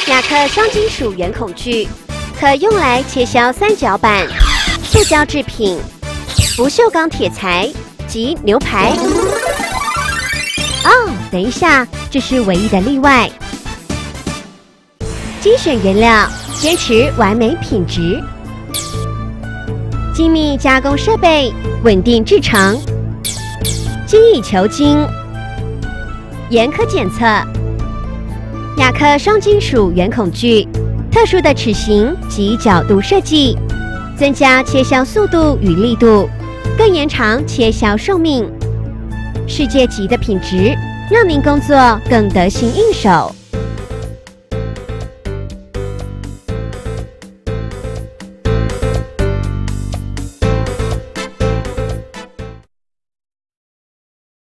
亚克双金属圆孔锯，可用来切削三角板、塑胶制品、不锈钢铁材及牛排。哦，等一下，这是唯一的例外。精选原料，坚持完美品质。精密加工设备，稳定制成，精益求精，严苛检测。亚克双金属圆孔锯，特殊的齿形及角度设计，增加切削速度与力度，更延长切削寿命。世界级的品质，让您工作更得心应手。